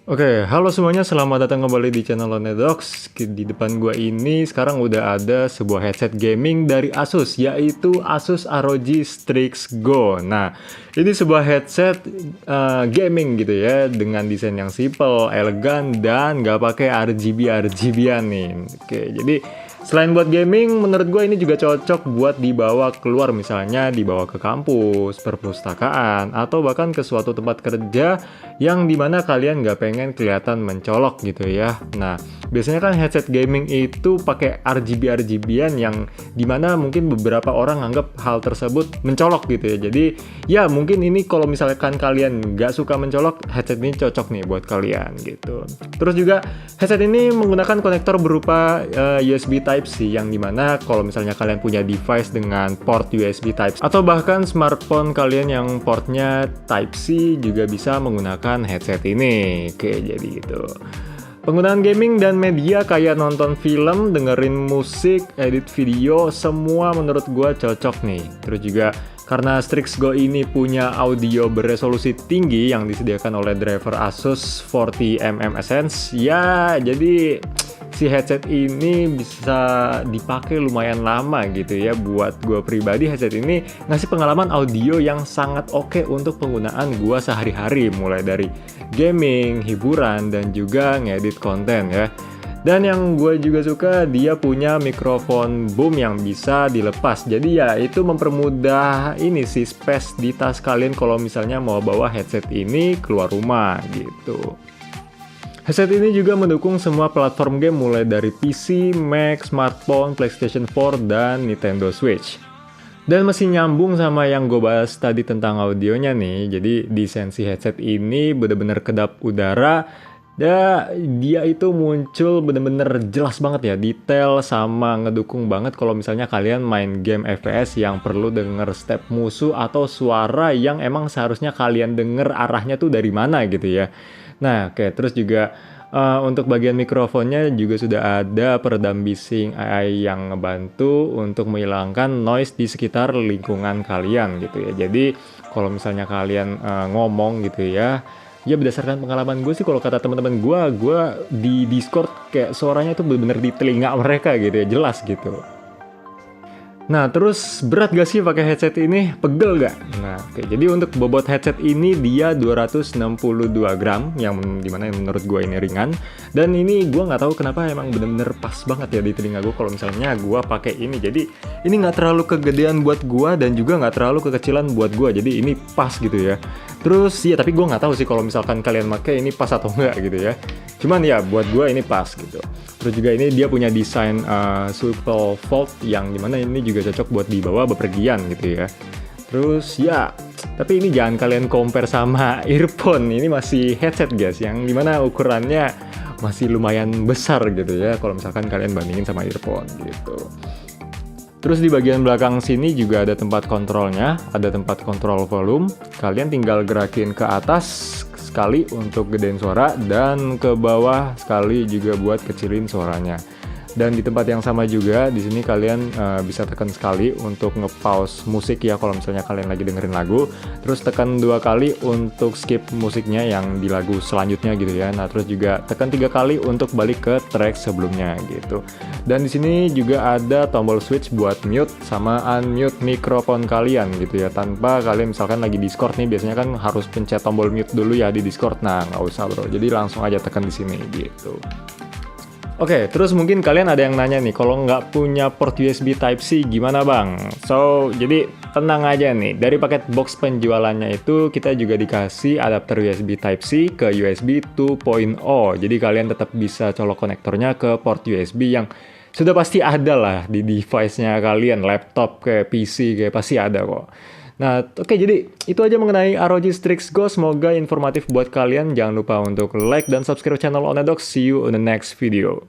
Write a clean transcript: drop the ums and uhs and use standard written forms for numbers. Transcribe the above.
Oke, halo semuanya, selamat datang kembali di channel Onedox. Di depan gua ini sekarang udah ada sebuah headset gaming dari Asus, yaitu Asus ROG Strix Go. Nah, ini sebuah headset gaming gitu ya, dengan desain yang simple, elegan, dan nggak pakai RGB-RGB-an nih. Oke, jadi selain buat gaming, menurut gue ini juga cocok buat dibawa keluar, misalnya dibawa ke kampus, perpustakaan, atau bahkan ke suatu tempat kerja yang dimana kalian nggak pengen kelihatan mencolok gitu ya. Nah, biasanya kan headset gaming itu pakai RGB-RGB-an yang dimana mungkin beberapa orang anggap hal tersebut mencolok gitu ya. Jadi ya mungkin ini kalau misalkan kalian nggak suka mencolok, headset ini cocok nih buat kalian gitu. Terus juga headset ini menggunakan konektor berupa USB Type-C, yang dimana kalau misalnya kalian punya device dengan port USB Type-C atau bahkan smartphone kalian yang portnya Type-C juga bisa menggunakan headset ini. Oke, jadi gitu. Penggunaan gaming dan media kayak nonton film, dengerin musik, edit video, semua menurut gua cocok nih. Terus juga karena Strix Go ini punya audio beresolusi tinggi yang disediakan oleh driver Asus 40mm Essence, ya jadi si headset ini bisa dipakai lumayan lama gitu ya. Buat gue pribadi, headset ini ngasih pengalaman audio yang sangat oke untuk penggunaan gue sehari-hari, mulai dari gaming, hiburan, dan juga ngedit konten ya. Dan yang gue juga suka, dia punya mikrofon boom yang bisa dilepas. Jadi ya itu mempermudah ini sih space di tas kalian kalau misalnya mau bawa headset ini keluar rumah gitu. Headset ini juga mendukung semua platform game mulai dari PC, Mac, smartphone, PlayStation 4, dan Nintendo Switch. Dan masih nyambung sama yang gue bahas tadi tentang audionya nih. Jadi desain si headset ini bener-bener kedap udara. Dia itu muncul bener-bener jelas banget ya, detail sama ngedukung banget kalau misalnya kalian main game FPS yang perlu denger step musuh atau suara yang emang seharusnya kalian denger arahnya tuh dari mana gitu ya. Nah, oke, terus juga untuk bagian mikrofonnya juga sudah ada peredam bising AI yang ngebantu untuk menghilangkan noise di sekitar lingkungan kalian gitu ya. Jadi kalau misalnya kalian ngomong gitu ya, ya berdasarkan pengalaman gue sih, kalau kata teman-teman gue di Discord kayak suaranya tuh bener-bener di telinga mereka gitu ya, jelas gitu. Nah, terus berat gak sih pakai headset ini? Pegel gak? Nah, oke. Jadi untuk bobot headset ini dia 262 gram, yang dimana menurut gue ini ringan. Dan ini gue nggak tahu kenapa emang bener-bener pas banget ya di telinga gue kalau misalnya gue pakai ini. Jadi ini nggak terlalu kegedean buat gue dan juga nggak terlalu kekecilan buat gue. Jadi ini pas gitu ya. Terus ya, tapi gue nggak tahu sih kalau misalkan kalian pakai ini pas atau enggak gitu ya. Cuman ya buat gue ini pas gitu. Terus juga ini dia punya desain swivel fold yang dimana ini juga cocok buat dibawa bepergian gitu ya. Terus ya, tapi ini jangan kalian compare sama earphone. Ini masih headset guys, yang dimana ukurannya masih lumayan besar gitu ya kalau misalkan kalian bandingin sama earphone gitu. Terus di bagian belakang sini juga ada tempat kontrolnya, ada tempat kontrol volume. Kalian tinggal gerakin ke atas sekali untuk gedein suara, dan ke bawah sekali juga buat kecilin suaranya. Dan di tempat yang sama juga, di sini kalian bisa tekan sekali untuk nge-pause musik ya kalau misalnya kalian lagi dengerin lagu. Terus tekan 2 kali untuk skip musiknya yang di lagu selanjutnya gitu ya. Nah, terus juga tekan 3 kali untuk balik ke track sebelumnya gitu. Dan di sini juga ada tombol switch buat mute sama unmute mikrofon kalian gitu ya. Tanpa kalian misalkan lagi Discord nih, biasanya kan harus pencet tombol mute dulu ya di Discord. Nah, nggak usah bro. Jadi langsung aja tekan di sini gitu. Oke, terus mungkin kalian ada yang nanya nih, kalau nggak punya port USB Type-C gimana bang? So, jadi tenang aja nih, dari paket box penjualannya itu kita juga dikasih adapter USB Type-C ke USB 2.0. Jadi kalian tetap bisa colok konektornya ke port USB yang sudah pasti ada lah di device-nya kalian, laptop kayak PC kayak pasti ada kok. Nah, oke, jadi itu aja mengenai ROG Strix Go. Semoga informatif buat kalian. Jangan lupa untuk like dan subscribe channel Onedox. See you in the next video.